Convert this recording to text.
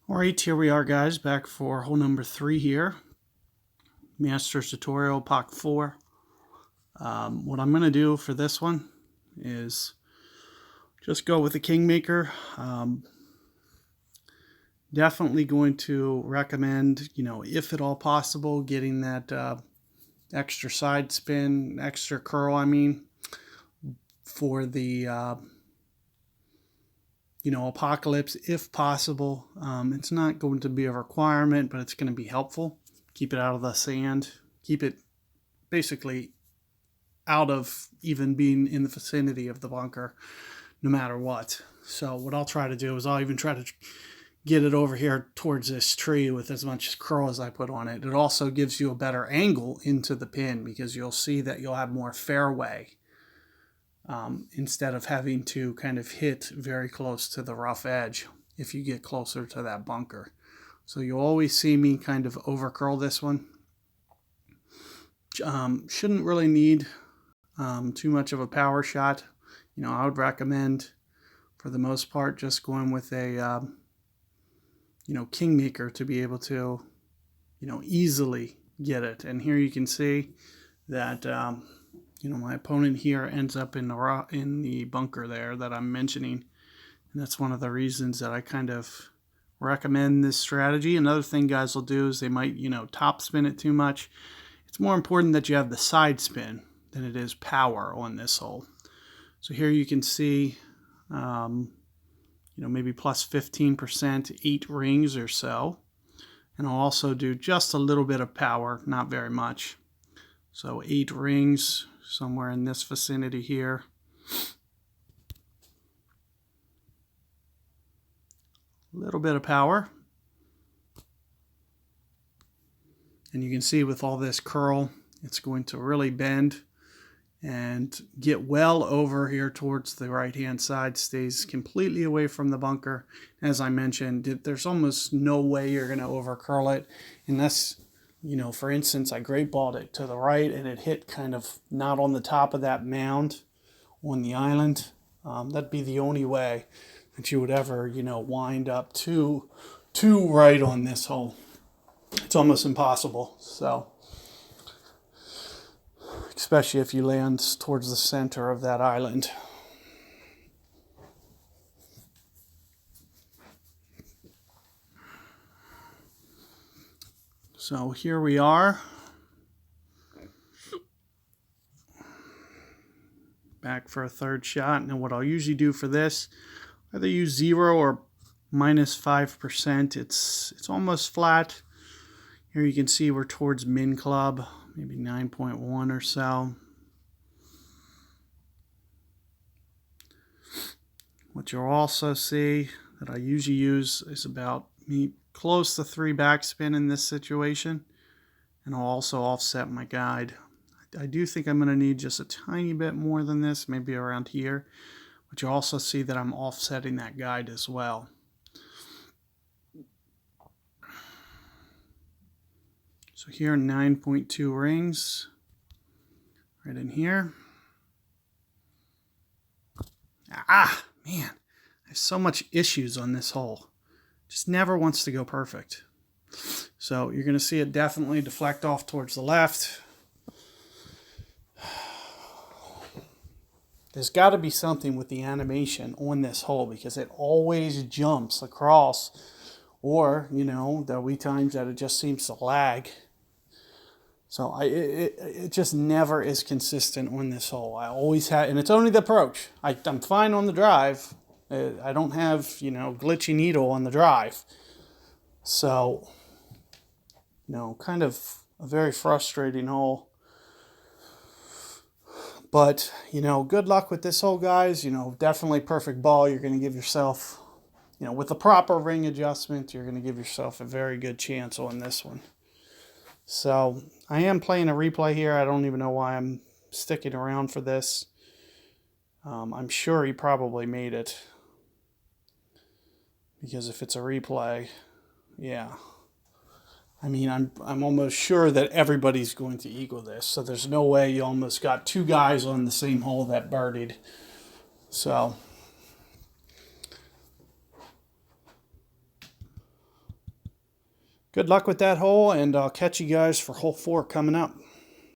All right, here we are, guys, back for hole number 3 here. Master's Tutorial, POC 4. What I'm going to do for this one is just go with the Kingmaker. Definitely going to recommend, if at all possible, getting that extra side spin, extra curl, for the Apocalypse, if possible. It's not going to be a requirement, but it's going to be helpful. Keep it out of the sand. Keep it basically out of even being in the vicinity of the bunker, no matter what. So what I'll try to do is I'll even try to get it over here towards this tree with as much curl as I put on it. It also gives you a better angle into the pin because you'll see that you'll have more fairway. Instead of having to kind of hit very close to the rough edge if you get closer to that bunker. So you'll always see me kind of over curl this one. Shouldn't really need too much of a power shot. I would recommend, for the most part, just going with a Kingmaker to be able to easily get it. And here you can see that my opponent here ends up in the bunker there that I'm mentioning. And that's one of the reasons that I kind of recommend this strategy. Another thing guys will do is they might, top spin it too much. It's more important that you have the side spin than it is power on this hole. So here you can see, maybe plus 15%, 8 rings or so. And I'll also do just a little bit of power, not very much. So 8 rings, somewhere in this vicinity here. A little bit of power. And you can see with all this curl, it's going to really bend and get well over here towards the right-hand side, stays completely away from the bunker. As I mentioned, there's almost no way you're going to over curl it unless, for instance, I great balled it to the right and it hit kind of not on the top of that mound on the island. That'd be the only way that you would ever, wind up too right on this hole. It's almost impossible. So, especially if you land towards the center of that island. So here we are. Back for a third shot. Now what I'll usually do for this, either use 0 or minus 5%. It's almost flat. Here you can see we're towards min club, maybe 9.1 or so. What you'll also see that I usually use is about close to 3 backspin in this situation. And I'll also offset my guide. I do think I'm going to need just a tiny bit more than this, maybe around here. But you'll also see that I'm offsetting that guide as well. So here, 9.2 rings, right in here. Man, I have so much issues on this hole. Just never wants to go perfect. So you're going to see it definitely deflect off towards the left. There's got to be something with the animation on this hole because it always jumps across. Or, there'll be times that it just seems to lag. So it just never is consistent on this hole. I always have, and it's only the approach. I'm fine on the drive. I don't have, glitchy needle on the drive. So, kind of a very frustrating hole. But, good luck with this hole, guys. Definitely perfect ball. You're going to give yourself, with the proper ring adjustment, you're going to give yourself a very good chance on this one. So I am playing a replay here. I don't even know why I'm sticking around for this. I'm sure he probably made it. Because if it's a replay, yeah. I'm almost sure that everybody's going to eagle this. So there's no way you almost got 2 guys on the same hole that birdied. So Good luck with that hole, and I'll catch you guys for hole 4 coming up.